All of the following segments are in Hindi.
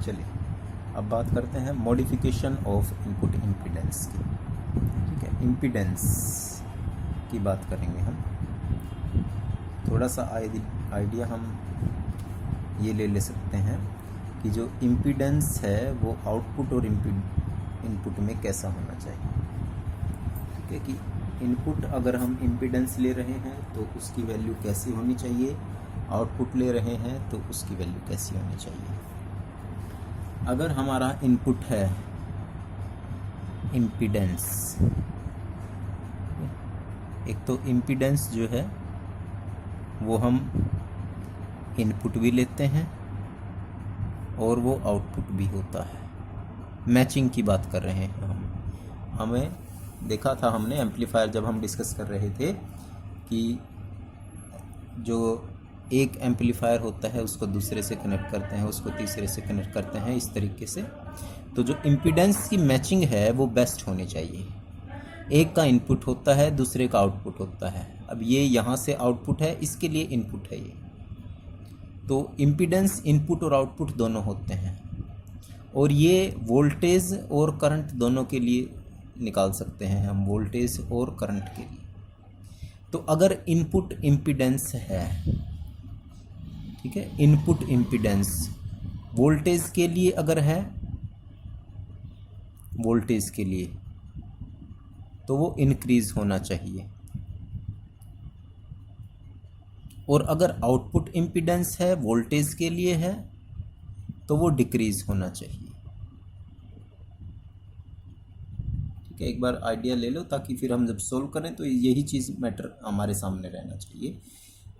चलिए अब बात करते हैं मॉडिफिकेशन ऑफ इनपुट इम्पीडेंस की। ठीक है, इम्पीडेंस की बात करेंगे हम। थोड़ा सा आइडिया हम ये ले सकते हैं कि जो इम्पीडेंस है वो आउटपुट और इनपुट में कैसा होना चाहिए। ठीक है, कि इनपुट अगर हम इम्पीडेंस ले रहे हैं तो उसकी वैल्यू कैसी होनी चाहिए, आउटपुट ले रहे हैं तो उसकी वैल्यू कैसी होनी चाहिए। अगर हमारा इनपुट है इम्पीडेंस, एक तो इम्पीडेंस जो है वो हम इनपुट भी लेते हैं और वो आउटपुट भी होता है। मैचिंग की बात कर रहे हैं हम। हमें देखा था हमने एम्पलीफायर जब हम डिस्कस कर रहे थे कि जो एक एम्पलीफायर होता है उसको दूसरे से कनेक्ट करते हैं, उसको तीसरे से कनेक्ट करते हैं, इस तरीके से। तो जो इम्पीडेंस की मैचिंग है वो बेस्ट होनी चाहिए। एक का इनपुट होता है, दूसरे का आउटपुट होता है। अब ये यहाँ से आउटपुट है, इसके लिए इनपुट है ये। तो इम्पीडेंस इनपुट और आउटपुट दोनों होते हैं, और ये वोल्टेज और करंट दोनों के लिए निकाल सकते हैं हम, वोल्टेज और करंट के लिए। तो अगर इनपुट इम्पीडेंस है, ठीक है, इनपुट इम्पीडेंस वोल्टेज के लिए अगर है, वोल्टेज के लिए, तो वो इंक्रीज होना चाहिए। और अगर आउटपुट इम्पीडेंस है, वोल्टेज के लिए है, तो वो डिक्रीज होना चाहिए। ठीक है, एक बार आइडिया ले लो ताकि फिर हम जब सोल्व करें तो यही चीज़ मैटर हमारे सामने रहना चाहिए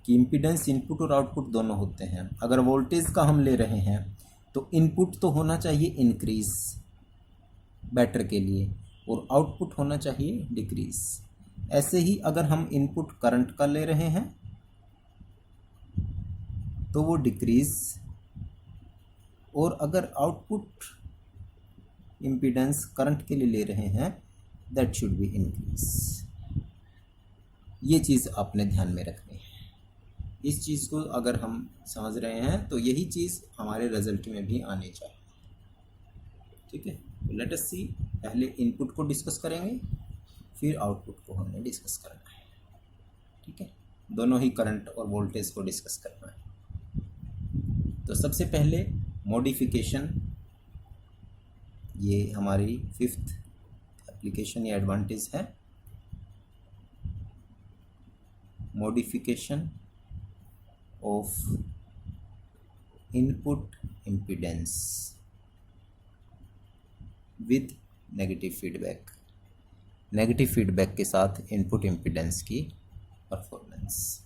कि इम्पीडेंस इनपुट और आउटपुट दोनों होते हैं। अगर वोल्टेज का हम ले रहे हैं तो इनपुट तो होना चाहिए इंक्रीज बैटर के लिए, और आउटपुट होना चाहिए डिक्रीज। ऐसे ही अगर हम इनपुट करंट का ले रहे हैं तो वो डिक्रीज, और अगर आउटपुट इम्पीडेंस करंट के लिए ले रहे हैं दैट शुड बी इंक्रीज। ये चीज़ आपने ध्यान में रखनी है। इस चीज़ को अगर हम समझ रहे हैं तो यही चीज़ हमारे रिजल्ट में भी आनी चाहिए। ठीक है, लेट अस सी, पहले इनपुट को डिस्कस करेंगे, फिर आउटपुट को हमने डिस्कस करना है। ठीक है, दोनों ही करंट और वोल्टेज को डिस्कस करना है। तो सबसे पहले मॉडिफिकेशन, ये हमारी 5th एप्लीकेशन या एडवांटेज है, modification of input impedance with negative feedback. Negative feedback के साथ इनपुट इम्पीडेंस की परफॉर्मेंस।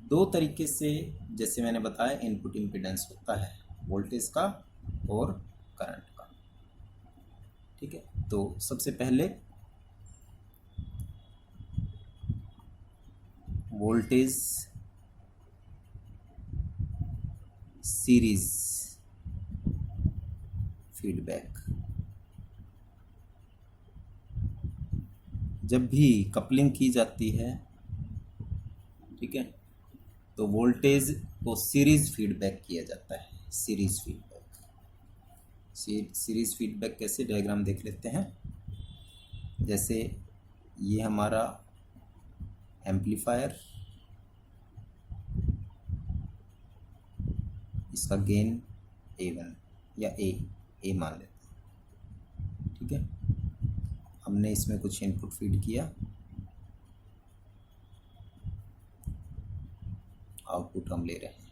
दो तरीके से, जैसे मैंने बताया, इनपुट इम्पीडेंस होता है, वोल्टेज का और करंट का। ठीक है, तो सबसे पहले वोल्टेज सीरीज फीडबैक। जब भी कपलिंग की जाती है, ठीक है, तो वोल्टेज को सीरीज फीडबैक किया जाता है। सीरीज फीडबैक, सीरीज फीडबैक कैसे, डायग्राम देख लेते हैं। जैसे ये हमारा एम्पलीफायर, इसका गेन A1 या ए मान लेते हैं। ठीक है, हमने इसमें कुछ इनपुट फीड किया, आउटपुट हम ले रहे हैं।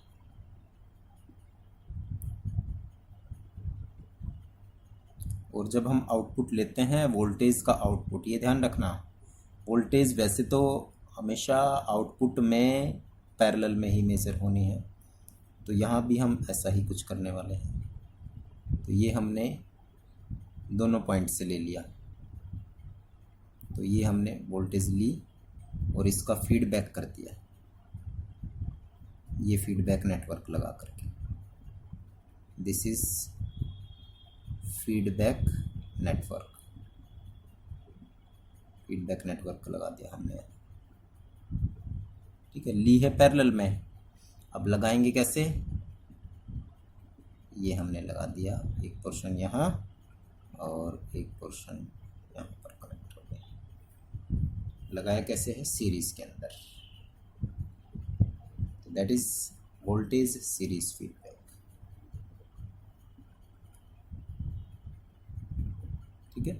और जब हम आउटपुट लेते हैं, वोल्टेज का आउटपुट, ये ध्यान रखना, वोल्टेज वैसे तो हमेशा आउटपुट में पैरेलल में ही मेजर होनी है, तो यहाँ भी हम ऐसा ही कुछ करने वाले हैं। तो ये हमने दोनों पॉइंट से ले लिया, तो ये हमने वोल्टेज ली और इसका फीडबैक कर दिया, ये फीडबैक नेटवर्क लगा करके। This is feedback network, feedback network लगा दिया हमने। ठीक है, ली है पैरेलल में। अब लगाएंगे कैसे, ये हमने लगा दिया, एक पोर्शन यहाँ और एक पोर्शन यहाँ पर कनेक्ट हो गया। लगाया कैसे है? सीरीज़ के अंदर। तो that is voltage series feedback. ठीक है,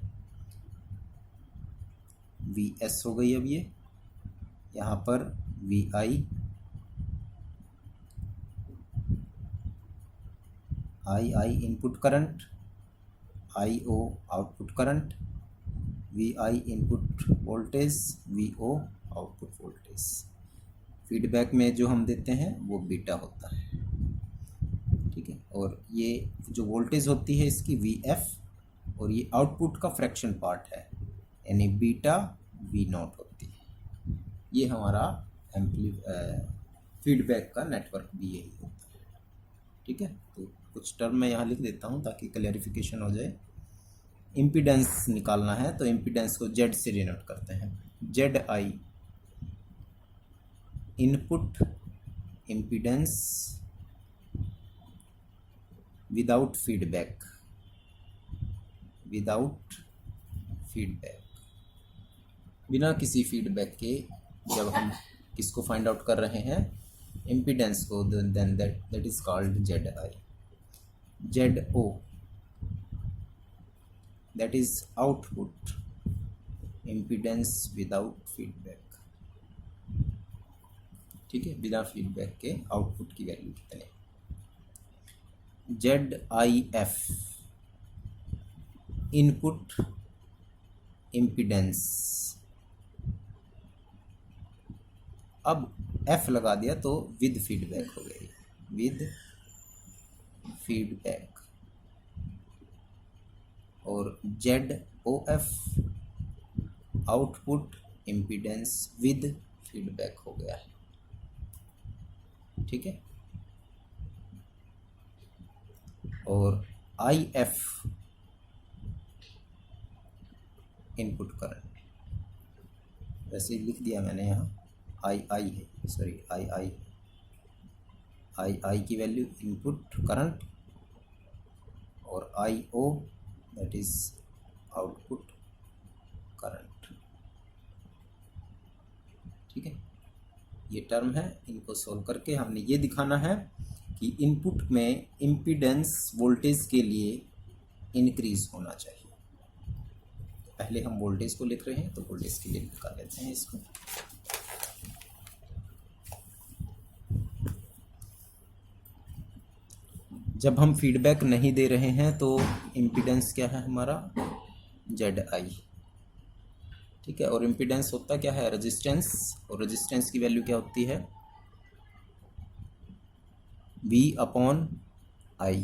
Vs हो गई अब ये, यहाँ पर Vi, I input current, IO output current, Vi input voltage, VO output voltage. Feedback में जो हम देते हैं वो बीटा होता है। ठीक है, और ये जो वोल्टेज होती है इसकी Vf, और ये आउटपुट का फ्रैक्शन पार्ट है, यानी बीटा V0 होती है। ये हमारा फीडबैक का नेटवर्क भी यही होता है। ठीक है, तो कुछ टर्म मैं यहाँ लिख देता हूँ ताकि क्लैरिफिकेशन हो जाए। इम्पीडेंस निकालना है तो इम्पीडेंस को Z से डिनोट करते हैं। Zi input impedance without feedback, without feedback, बिना किसी फीडबैक के जब हम किसको फाइंड आउट कर रहे हैं, इम्पीडेंस को, then that is called Zi। Zo that is output impedance without feedback. ठीक है, बिना फीडबैक के आउटपुट की वैल्यू कितने। Zif इनपुट इम्पीडेंस, अब F लगा दिया तो विद फीडबैक हो गई, विद फीडबैक। और ZOF output impedance with feedback हो गया है। ठीक है, और IF इनपुट करंट, वैसे लिख दिया मैंने यहाँ, आई है, सॉरी आई की वैल्यू इनपुट करंट, और IO that is output current. ठीक है, ये टर्म है, इनको सोल्व करके हमने ये दिखाना है कि इनपुट में इम्पीडेंस वोल्टेज के लिए इंक्रीज होना चाहिए। पहले हम वोल्टेज को लिख रहे हैं तो वोल्टेज के लिए निकाल लेते हैं इसको। जब हम फीडबैक नहीं दे रहे हैं तो इम्पीडेंस क्या है हमारा, Zi। ठीक है, और इम्पीडेंस होता क्या है, रेजिस्टेंस, और रेजिस्टेंस की वैल्यू क्या होती है, V/I।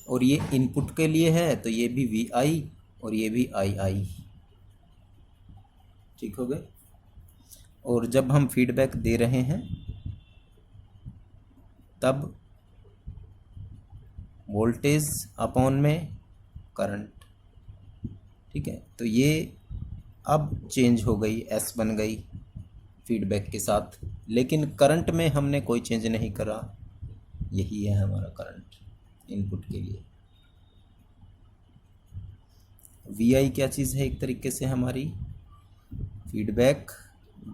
और ये इनपुट के लिए है तो ये भी Vi और ये भी II। ठीक हो गए। और जब हम फीडबैक दे रहे हैं तब वोल्टेज अपॉन में करंट। ठीक है, तो ये अब चेंज हो गई, S बन गई फीडबैक के साथ, लेकिन करंट में हमने कोई चेंज नहीं करा, यही है हमारा करंट इनपुट के लिए। Vi क्या चीज़ है, एक तरीके से हमारी फीडबैक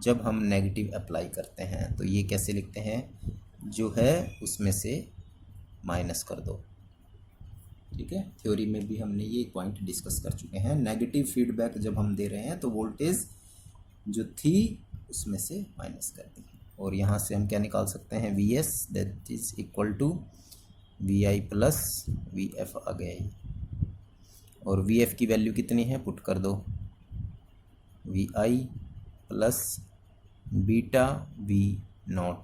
जब हम नेगेटिव अप्लाई करते हैं तो ये कैसे लिखते हैं, जो है उसमें से माइनस कर दो। ठीक है, थ्योरी में भी हमने ये पॉइंट डिस्कस कर चुके हैं। नेगेटिव फीडबैक जब हम दे रहे हैं तो वोल्टेज जो थी उसमें से माइनस कर दी, और यहाँ से हम क्या निकाल सकते हैं, Vs that is equal to Vi plus Vf आ गया ये। और Vf की वैल्यू कितनी है, पुट कर दो, Vi plus beta V0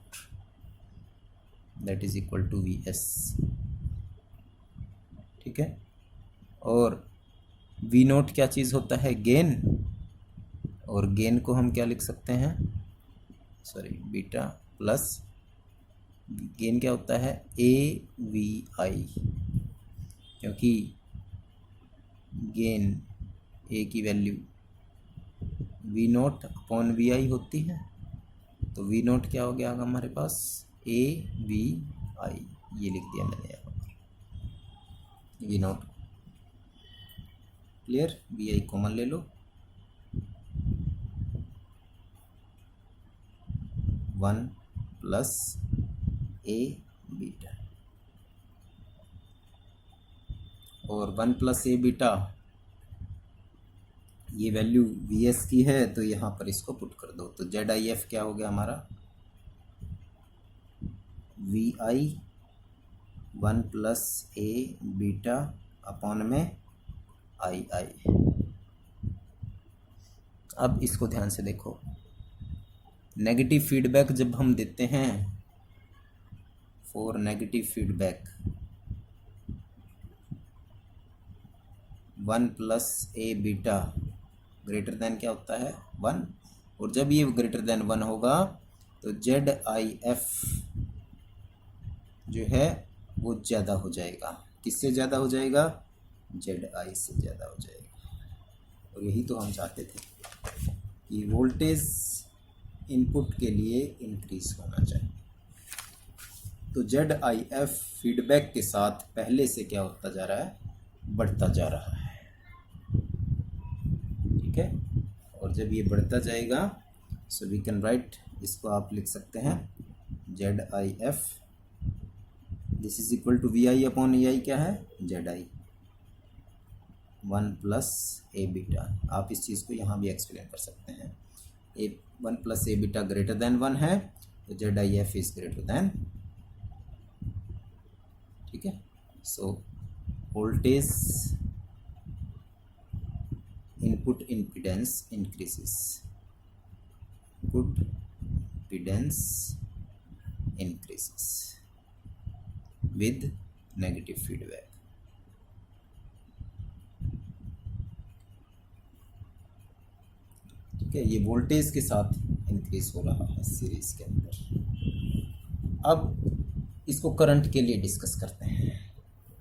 that is equal to Vs। ठीक है, और V0 क्या चीज़ होता है, गेन, और गेन को हम क्या लिख सकते हैं, सॉरी बीटा प्लस गेन क्या होता है, AVI, क्योंकि गेन A की वैल्यू V0 अपॉन Vi होती है, तो V0 क्या हो गया हमारे पास, AVI, ये लिख दिया मैंने यहाँ। V not. Clear? V I common ले लो, 1 प्लस ए बीटा, और 1 प्लस ए बीटा ये वैल्यू वी एस की है, तो यहाँ पर इसको पुट कर दो। तो जेड आई एफ क्या हो गया हमारा, V I 1 plus A beta upon में आई आई। अब इसको ध्यान से देखो, नेगेटिव फीडबैक जब हम देते हैं, for negative feedback 1 plus A beta greater then क्या होता है 1, और जब ये ग्रेटर देन 1 होगा तो जेड आई एफ जो है वो ज़्यादा हो जाएगा। किससे ज़्यादा हो जाएगा, जेड आई से ज़्यादा हो जाएगा। और यही तो हम चाहते थे कि वोल्टेज इनपुट के लिए इंक्रीज होना चाहिए। तो जेड आई एफ फीडबैक के साथ पहले से क्या होता जा रहा है, बढ़ता जा रहा है। ठीक है, और जब ये बढ़ता जाएगा सो वी कैन राइट, इसको आप लिख सकते हैं Z I F this is equal to V I upon A I, क्या है Z I 1 plus A beta. आप इस चीज़ को यहाँ भी एक्सप्लेन कर सकते हैं। 1 plus A beta greater than 1 है, तो Z I F is greater than. ठीक है, so voltage input impedance increases, input impedance increases with negative feedback। ठीक है, ये वोल्टेज के साथ इंक्रीज हो रहा है सीरीज के अंदर। अब इसको करंट के लिए डिस्कस करते हैं।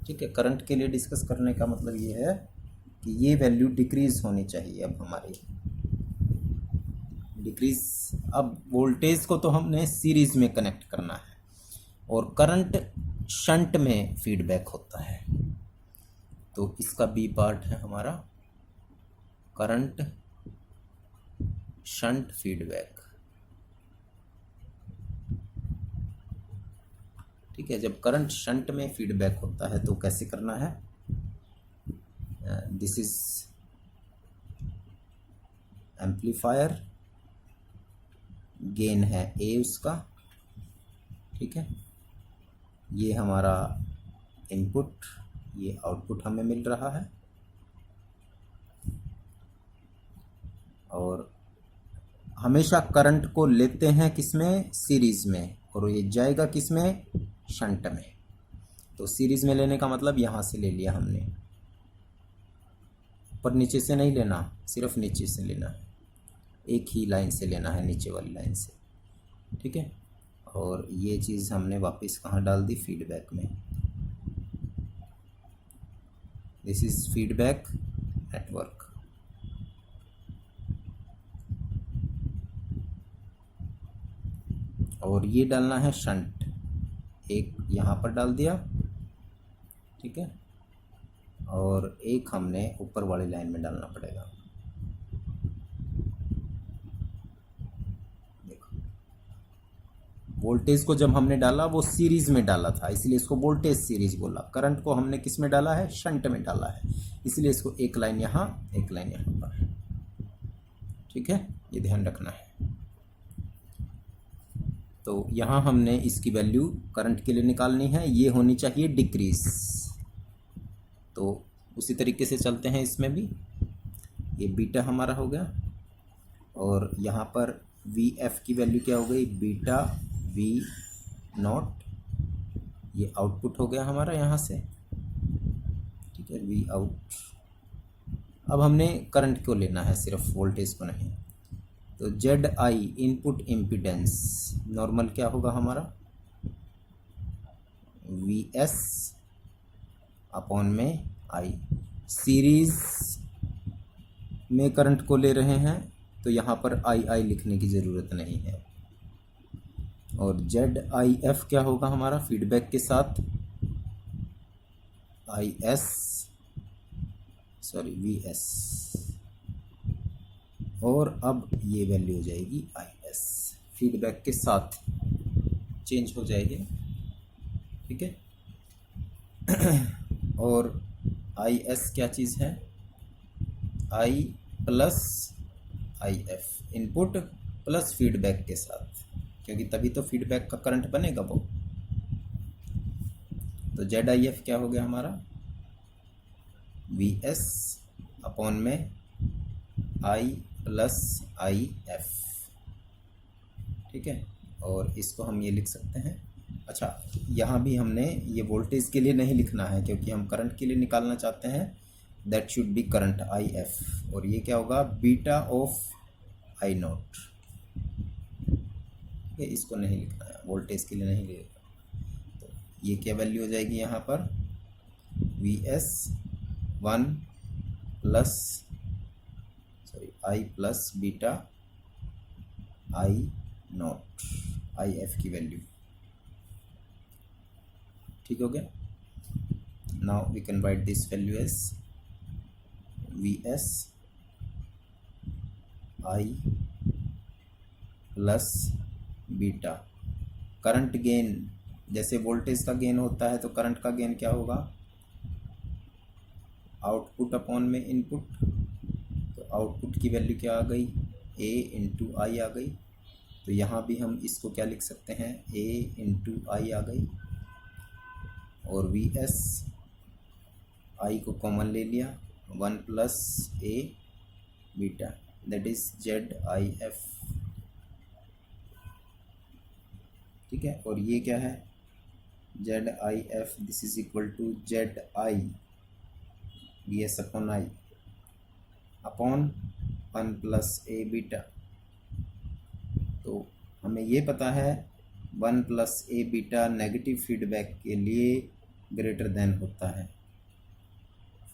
ठीक है, करंट के लिए डिस्कस करने का मतलब ये है कि ये वैल्यू डिक्रीज होनी चाहिए। अब हमारी डिक्रीज, अब वोल्टेज को तो हमने सीरीज में कनेक्ट करना है, और करंट शंट में फीडबैक होता है। तो इसका बी पार्ट है हमारा करंट शंट फीडबैक। ठीक है, जब करंट शंट में फीडबैक होता है तो कैसे करना है, दिस इज एम्पलीफायर, गेन है ए उसका। ठीक है, ये हमारा इनपुट, ये आउटपुट हमें मिल रहा है, और हमेशा करंट को लेते हैं किसमें, सीरीज में, और ये जाएगा किसमें, शंट में। तो सीरीज में लेने का मतलब यहाँ से ले लिया हमने, ऊपर नीचे से नहीं लेना, सिर्फ नीचे से लेना है, एक ही लाइन से लेना है, नीचे वाली लाइन से। ठीक है, और ये चीज़ हमने वापस कहाँ डाल दी, फीडबैक में। This is feedback network. और ये डालना है शंट, एक यहाँ पर डाल दिया। ठीक है, और एक हमने ऊपर वाली लाइन में डालना पड़ेगा। वोल्टेज को जब हमने डाला वो सीरीज में डाला था, इसलिए इसको वोल्टेज सीरीज बोला। करंट को हमने किस में डाला है, शंट में डाला है, इसलिए इसको एक लाइन यहाँ, एक लाइन यहाँ पर। ठीक है, ये ध्यान रखना है। तो यहाँ हमने इसकी वैल्यू करंट के लिए निकालनी है, ये होनी चाहिए डिक्रीज। तो उसी तरीके से चलते हैं इसमें भी। ये बीटा हमारा हो गया, और यहाँ पर वी एफ की वैल्यू क्या हो गई, बीटा वी नॉट, ये आउटपुट हो गया हमारा यहाँ से। ठीक है, वी आउट। अब हमने करंट को लेना है, सिर्फ वोल्टेज को नहीं। तो Z I input impedance normal क्या होगा हमारा, वी एस अपॉन में आई। सीरीज में करंट को ले रहे हैं तो यहाँ पर आई आई लिखने की ज़रूरत नहीं है। और जेड आई एफ क्या होगा हमारा, फीडबैक के साथ I S sorry V S, और अब ये वैल्यू हो जाएगी आई एस, फीडबैक के साथ चेंज हो जाएगी, ठीक है। और आई एस क्या चीज़ है, I plus I F, input plus feedback के साथ, क्योंकि तभी तो फीडबैक का करंट बनेगा वो। तो जेड आई एफ क्या हो गया हमारा, वी एस अपॉन में आई प्लस आई एफ, ठीक है। और इसको हम ये लिख सकते हैं, अच्छा यहाँ भी हमने ये वोल्टेज के लिए नहीं लिखना है क्योंकि हम करंट के लिए निकालना चाहते हैं, that should be current I F, और ये क्या होगा, बीटा ऑफ आई नॉट, ये इसको नहीं लिखना है, वोल्टेज के लिए नहीं लिखना। तो ये क्या वैल्यू हो जाएगी यहाँ पर, V S 1 plus sorry I plus beta I not, I F की वैल्यू, ठीक हो गया। Now we can write this value as V S I plus beta, current gain, जैसे वोल्टेज का गेन होता है तो करंट का गेन क्या होगा, आउटपुट अपॉन में इनपुट, तो आउटपुट की वैल्यू क्या आ गई, ए इंटू आई आ गई, तो यहाँ भी हम इसको क्या लिख सकते हैं, ए इंटू आई आ गई, और वी एस आई को कॉमन ले लिया, 1 plus A beta, that is Z I F, ठीक है। और ये क्या है, Z I F, this is equal to Z I V S upon I upon 1 plus A beta. तो हमें ये पता है 1 plus A beta negative feedback के लिए ग्रेटर देन होता है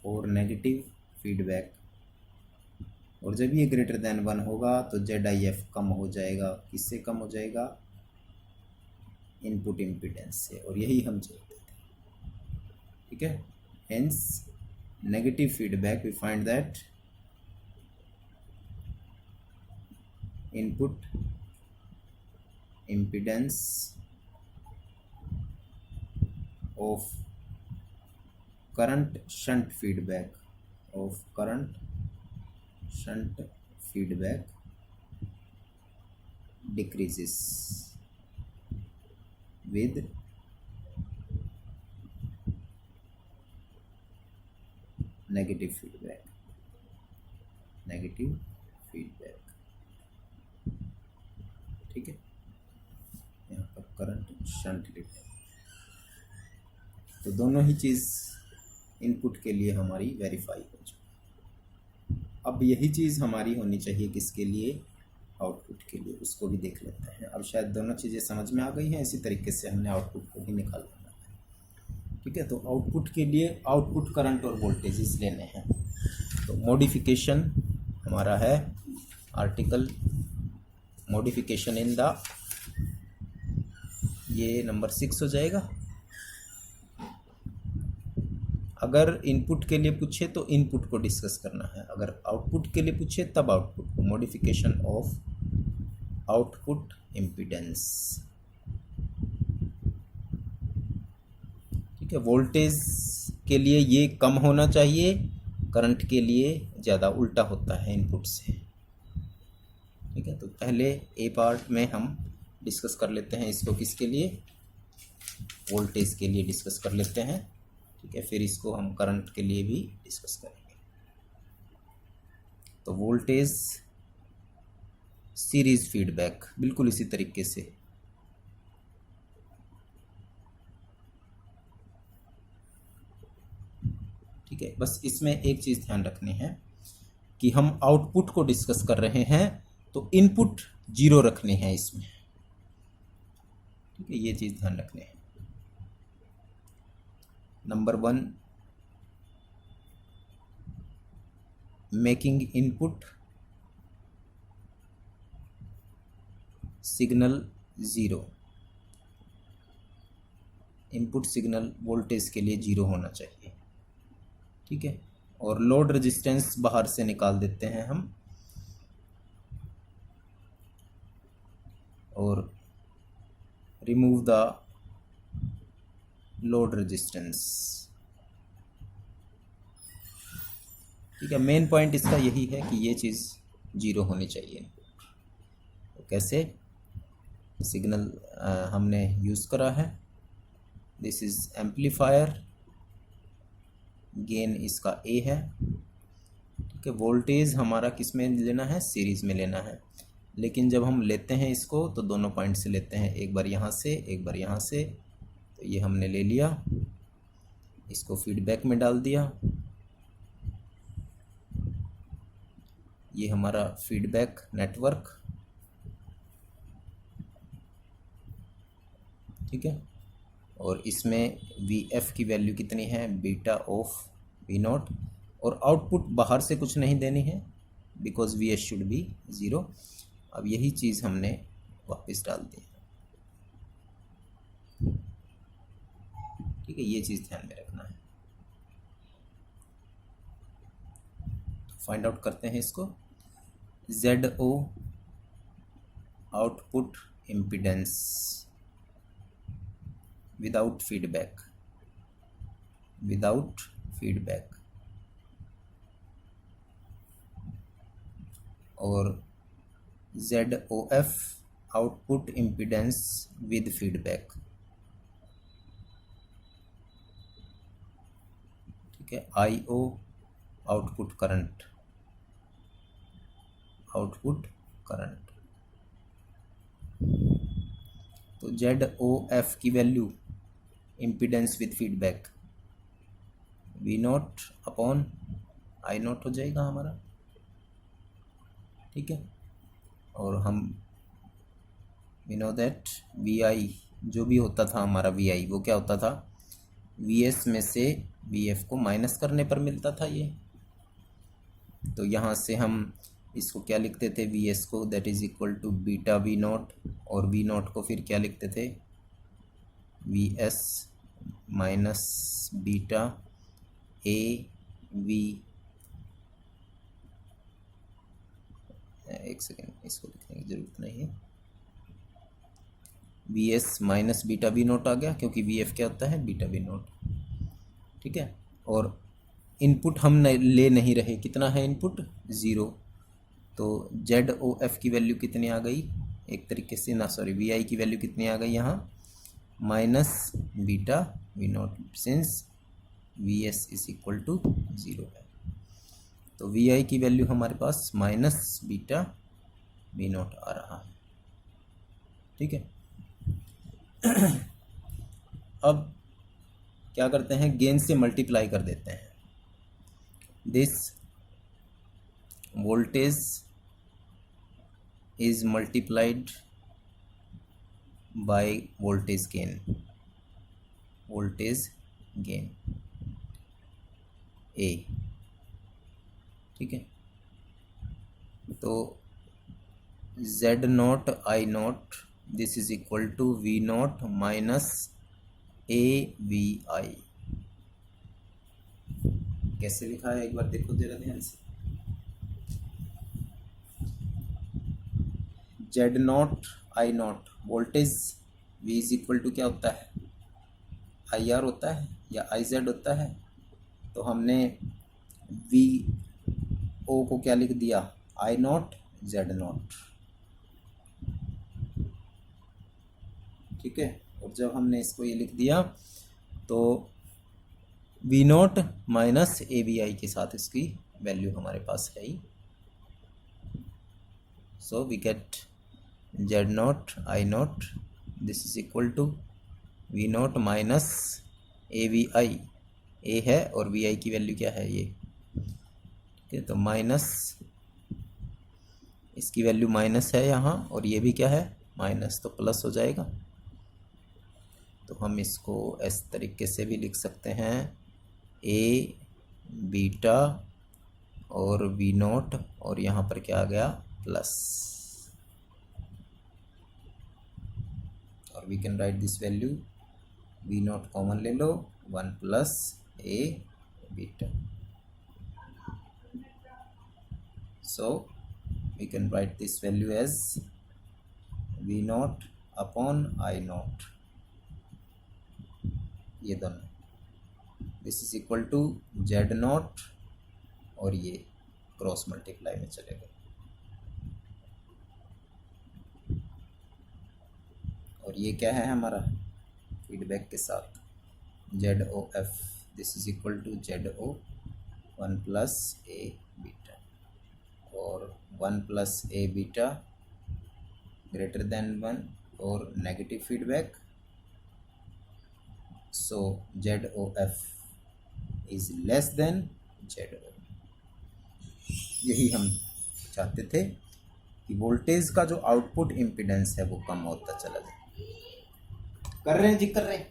और नेगेटिव फीडबैक, और जब ये ग्रेटर देन 1 होगा तो जेड आई एफ कम हो जाएगा, किससे कम हो जाएगा, इनपुट इम्पीडेंस से, और यही हम चाहते थे, ठीक है। Hence negative feedback we find that input impedance of current shunt feedback decreases with negative feedback, ठीक है। यहाँ पर करंट शंट लिख है, तो दोनों ही चीज़ इनपुट के लिए हमारी वेरीफाई हो चुकी। अब यही चीज़ हमारी होनी चाहिए किसके लिए, आउटपुट के लिए, उसको भी देख लेते हैं। अब शायद दोनों चीज़ें समझ में आ गई हैं, इसी तरीके से हमने आउटपुट को भी निकालना है, ठीक है। तो आउटपुट के लिए आउटपुट करंट और वोल्टेजेस लेने हैं। तो मॉडिफिकेशन हमारा है आर्टिकल मॉडिफिकेशन इन द, ये नंबर 6 हो जाएगा। अगर इनपुट के लिए पूछे तो इनपुट को डिस्कस करना है, अगर आउटपुट के लिए पूछे तब आउटपुट को, मॉडिफिकेशन ऑफ आउटपुट इम्पीडेंस, ठीक है। वोल्टेज के लिए ये कम होना चाहिए, करंट के लिए ज़्यादा उल्टा होता है इनपुट से, ठीक है। तो पहले ए पार्ट में हम डिस्कस कर लेते हैं इसको, किसके लिए, वोल्टेज के लिए डिस्कस कर लेते हैं, ठीक है। फिर इसको हम करंट के लिए भी डिस्कस करेंगे। तो वोल्टेज सीरीज फीडबैक बिल्कुल इसी तरीके से, ठीक है। बस इसमें एक चीज़ ध्यान रखनी है कि हम आउटपुट को डिस्कस कर रहे हैं तो इनपुट 0 रखने हैं इसमें, ठीक है। ये चीज़ ध्यान रखनी है। Number 1, making input signal 0, input signal voltage के लिए 0 होना चाहिए, ठीक है। और लोड रेजिस्टेंस बाहर से निकाल देते हैं हम, और रिमूव द लोड रेजिस्टेंस। ठीक है, मेन पॉइंट इसका यही है कि ये चीज़ जीरो होनी चाहिए। तो कैसे? सिग्नल हमने यूज़ करा है, दिस इज़ एम्पलीफायर, गेन इसका ए है। ठीक है, वोल्टेज हमारा किस में लेना है? सीरीज़ में लेना है। लेकिन जब हम लेते हैं इसको तो दोनों पॉइंट से लेते हैं, एक बार यहाँ से एक बार यहाँ से। तो ये हमने ले लिया, इसको फीडबैक में डाल दिया, ये हमारा फीडबैक नेटवर्क। ठीक है, और इसमें Vf की वैल्यू कितनी है? Beta of V0। और आउटपुट बाहर से कुछ नहीं देनी है, because Vs should be zero. अब यही चीज़ हमने वापस डाल दी। ठीक है, ये चीज़ ध्यान में रखना है। फाइंड आउट करते हैं इसको। ZO output impedance without feedback, without feedback, और ZOF output impedance with feedback. ठीक है, IO output current, output current. तो ZOF की value impedance with feedback V0 upon I0 हो जाएगा हमारा। ठीक है, और हम वी नो दैट VI जो भी होता था हमारा VI, वो क्या होता था? VS में से VF को माइनस करने पर मिलता था ये। तो यहाँ से हम इसको क्या लिखते थे? VS को that is equal to beta V0, और V0 को फिर क्या लिखते थे? VS minus beta AV। एक सेकेंड, इसको लिखने की ज़रूरत नहीं है। VS माइनस बीटा V0 आ गया, क्योंकि VF क्या होता है? Beta V0। ठीक है, और इनपुट हम ले नहीं रहे, कितना है इनपुट? ज़ीरो। तो ZOF की वैल्यू कितनी आ गई? एक तरीके से ना, सॉरी, VI की वैल्यू कितनी आ गई यहाँ? Minus beta V0, since VS is equal to zero है। तो VI की वैल्यू हमारे पास माइनस बीटा V0 आ रहा है। ठीक है, अब क्या करते हैं? गेन से मल्टीप्लाई कर देते हैं। This voltage is multiplied by voltage gain, voltage gain A। ठीक है, तो Z0 I0 this is equal to V0 minus AVI। कैसे लिखा है एक बार देखो जरा ध्यान से। Z0 I0 voltage V is equal to क्या होता है? IR होता है या IZ होता है। तो हमने VO को क्या लिख दिया? I0 Z0। ठीक है, और जब हमने इसको ये लिख दिया तो V0 माइनस AVI के साथ इसकी वैल्यू हमारे पास है ही। So we get Z0 I0 this is equal to V0 minus AVI। A है और VI की वैल्यू क्या है? ये। ठीक है, तो माइनस, इसकी वैल्यू माइनस है यहाँ, और ये भी क्या है? माइनस, तो प्लस हो जाएगा। तो हम इसको इस तरीके से भी लिख सकते हैं, A बीटा और V0, और यहाँ पर क्या आ गया? प्लस। और we can write this value, V0 common ले लो, 1 plus A beta. So we can write this value as V naught upon I naught, ये दोनों, this is equal to Z naught और ये क्रॉस मल्टीप्लाई में चले गए, और ये क्या है हमारा फीडबैक के साथ Z O F, this is equal to Z O 1 plus A beta, और 1 plus A beta greater than 1 और negative feedback, so Z O F is less than Z O. यही हम चाहते थे कि वोल्टेज का जो आउटपुट इम्पीडेंस है वो कम होता चला जाए। कर रहे हैं जी, कर रहे हैं।